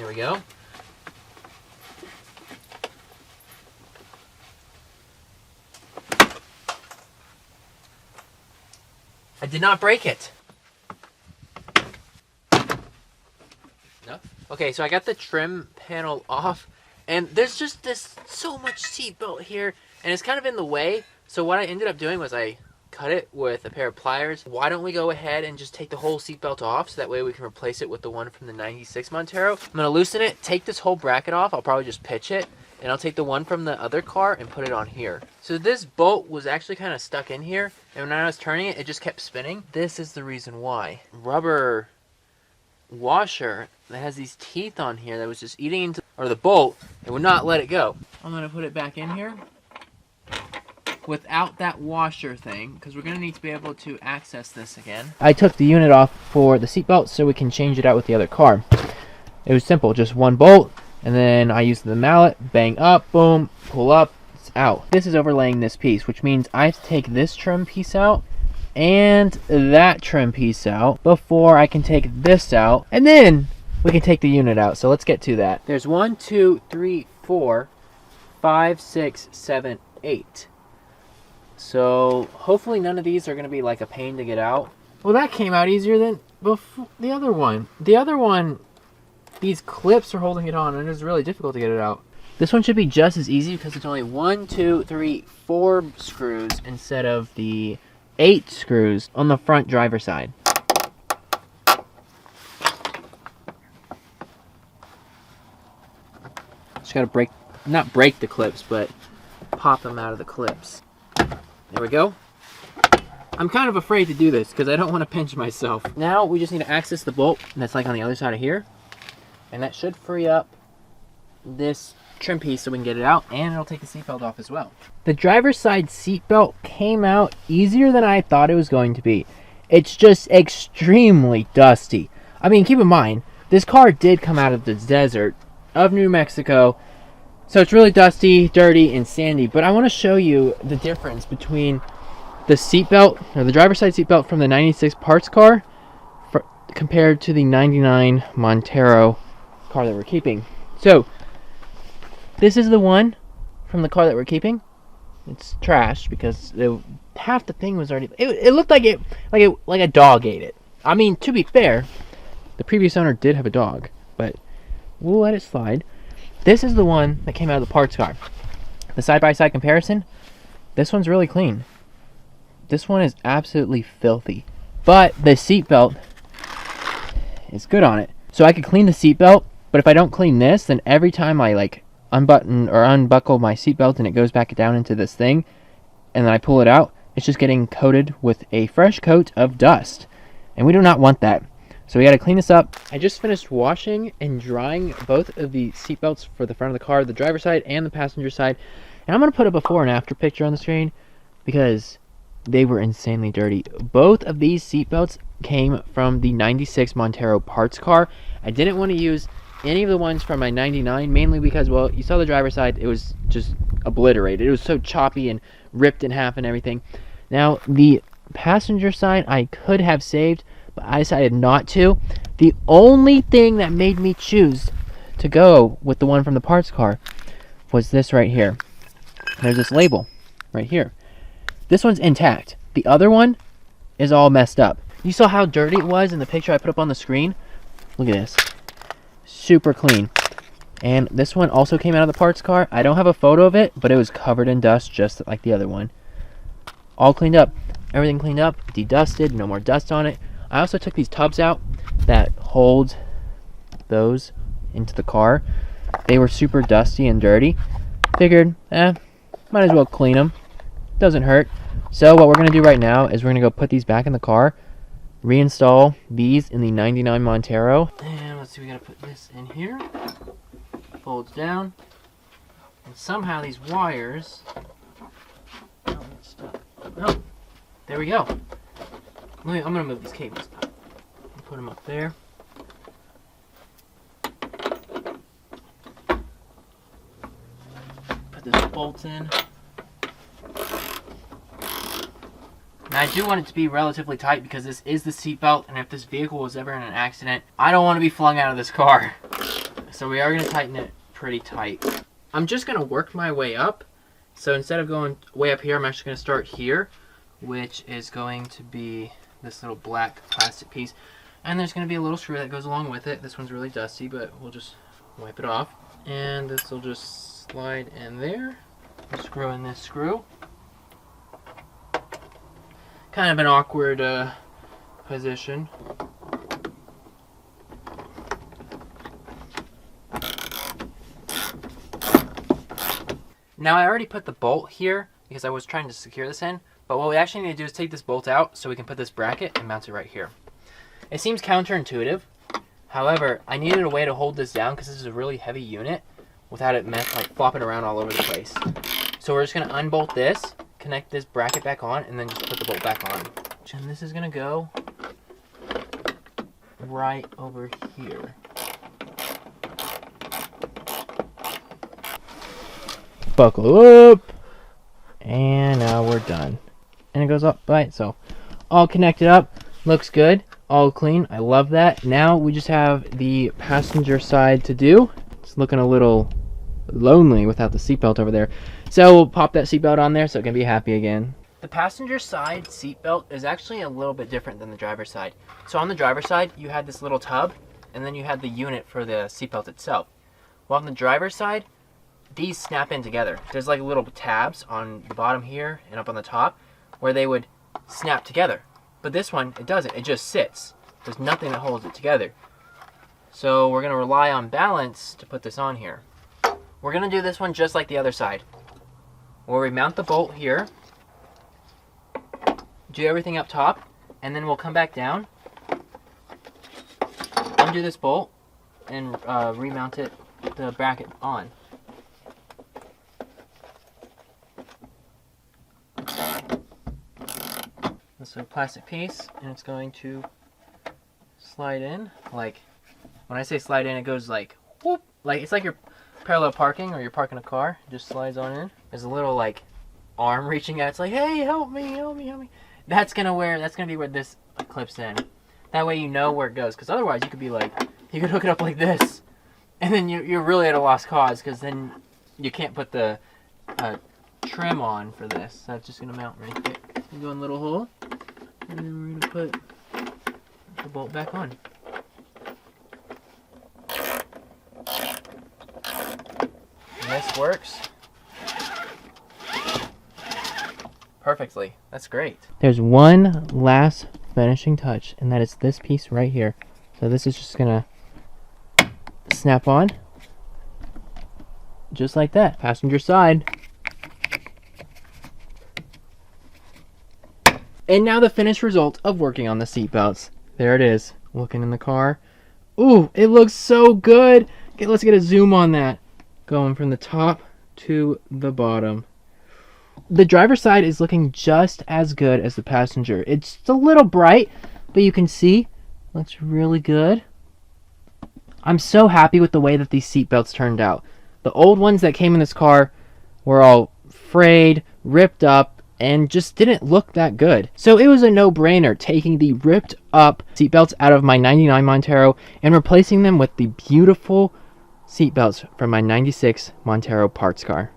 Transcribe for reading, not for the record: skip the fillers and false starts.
There we go. I did not break it. No? Okay, so I got the trim panel off, and there's just so much seatbelt here, and it's kind of in the way. So what I ended up doing was I cut it with a pair of pliers. Why don't we go ahead and just take the whole seatbelt off, so that way we can replace it with the one from the 96 Montero. I'm gonna loosen it, take this whole bracket off. I'll probably just pitch it, and I'll take the one from the other car and put it on here. So this bolt was actually kind of stuck in here, and when I was turning it, it just kept spinning. This is the reason why. Rubber washer that has these teeth on here that was just eating into, or the bolt, it would not let it go. I'm gonna put it back in here without that washer thing, because we're gonna need to be able to access this again. I took the unit off for the seatbelt so we can change it out with the other car. It was simple, just one bolt, and then I used the mallet, bang up, boom, pull up, it's out. This is overlaying this piece, which means I have to take this trim piece out and that trim piece out before I can take this out, and then we can take the unit out. So let's get to that. There's 1, 2, 3, 4, 5, 6, 7, 8. So hopefully none of these are going to be like a pain to get out. Well, that came out easier than before. The other one, these clips are holding it on, and it's really difficult to get it out. This one should be just as easy because it's only 1, 2, 3, 4 screws instead of the 8 screws on the front driver's side. Just gotta not break the clips, but pop them out of the clips. There we go. I'm kind of afraid to do this because I don't want to pinch myself. Now we just need to access the bolt that's like on the other side of here. And that should free up this trim piece so we can get it out, and it'll take the seatbelt off as well. The driver's side seatbelt came out easier than I thought it was going to be. It's just extremely dusty. I mean, keep in mind, this car did come out of the desert of New Mexico, so it's really dusty, dirty, and sandy. But I want to show you the difference between the seatbelt, or the driver's side seatbelt from the 96 parts car compared to the 99 Montero car that we're keeping. So this is the one from the car that we're keeping. It's trashed because half the thing was already. It looked like a dog ate it. I mean, to be fair, the previous owner did have a dog, but we'll let it slide. This is the one that came out of the parts car. The side-by-side comparison, this one's really clean. This one is absolutely filthy, but the seatbelt is good on it. So I could clean the seatbelt, but if I don't clean this, then every time I like unbutton or unbuckle my seatbelt and it goes back down into this thing, and then I pull it out, it's just getting coated with a fresh coat of dust, and we do not want that. So we got to clean this up. I just finished washing and drying both of the seatbelts for the front of the car, the driver's side and the passenger side, and I'm going to put a before and after picture on the screen because they were insanely dirty. Both of these seatbelts came from the 96 Montero parts car. I didn't want to use any of the ones from my 99, mainly because, well, you saw the driver's side, it was just obliterated. It was so choppy and ripped in half and everything. Now, the passenger side I could have saved, but I decided not to. The only thing that made me choose to go with the one from the parts car was this right here. There's this label right here. This one's intact. The other one is all messed up. You saw how dirty it was in the picture I put up on the screen? Look at this. Super clean. And this one also came out of the parts car. I don't have a photo of it, but it was covered in dust just like the other one. All cleaned up. Everything cleaned up, dedusted, no more dust on it. I also took these tubs out that hold those into the car. They were super dusty and dirty. Figured, might as well clean them. Doesn't hurt. So what we're going to do right now is we're going to go put these back in the car, reinstall these in the 99 Montero. And let's see, we got to put this in here. Folds down. And somehow these wires... Oh, it's stuck. Oh, there we go. I'm going to move these cables up. Put them up there. Put this bolt in. Now I do want it to be relatively tight because this is the seatbelt, and if this vehicle was ever in an accident, I don't want to be flung out of this car. So we are going to tighten it pretty tight. I'm just going to work my way up. So instead of going way up here, I'm actually going to start here, which is going to be this little black plastic piece. And there's going to be a little screw that goes along with it. This one's really dusty, but we'll just wipe it off. And this will just slide in there. We'll screw in this screw. Kind of an awkward position. Now I already put the bolt here because I was trying to secure this in, but what we actually need to do is take this bolt out so we can put this bracket and mount it right here. It seems counterintuitive. However, I needed a way to hold this down because this is a really heavy unit without it like flopping around all over the place. So we're just going to unbolt this, connect this bracket back on, and then just put the bolt back on. And this is going to go right over here. Buckle up, and now we're done. And it goes up by itself. All connected up, looks good, all clean. I love that. Now we just have the passenger side to do. It's looking a little lonely without the seatbelt over there. So we'll pop that seatbelt on there so it can be happy again. The passenger side seatbelt is actually a little bit different than the driver's side. So on the driver's side, you had this little tub, and then you had the unit for the seatbelt itself. While on the driver's side, these snap in together. There's like little tabs on the bottom here and up on the top where they would snap together. But this one, it doesn't. It just sits. There's nothing that holds it together. So we're going to rely on balance to put this on here. We're going to do this one just like the other side, where we mount the bolt here, do everything up top, and then we'll come back down, undo this bolt, and remount it, the bracket on. This is a plastic piece, and it's going to slide in. Like, when I say slide in, it goes like, whoop, like it's like you're parallel parking or you're parking a car. It just slides on in. There's a little like arm reaching out. It's like, hey, help me, help me, help me. That's gonna be where this clips in. That way you know where it goes, because otherwise you could be like, you could hook it up like this, and then you're really at a lost cause, because then you can't put the trim on for this. So that's just gonna mount right there. You go in a little hole, and then we're gonna put the bolt back on. And this works perfectly. That's great. There's one last finishing touch, and that is this piece right here. So this is just gonna snap on just like that. Passenger side. And now the finished result of working on the seatbelts. There it is, looking in the car. Ooh, it looks so good. Okay, let's get a zoom on that. Going from the top to the bottom. The driver's side is looking just as good as the passenger. It's a little bright, but you can see looks really good. I'm so happy with the way that these seatbelts turned out. The old ones that came in this car were all frayed, ripped up, and just didn't look that good. So it was a no-brainer taking the ripped up seatbelts out of my 99 Montero and replacing them with the beautiful seatbelts from my 96 Montero parts car.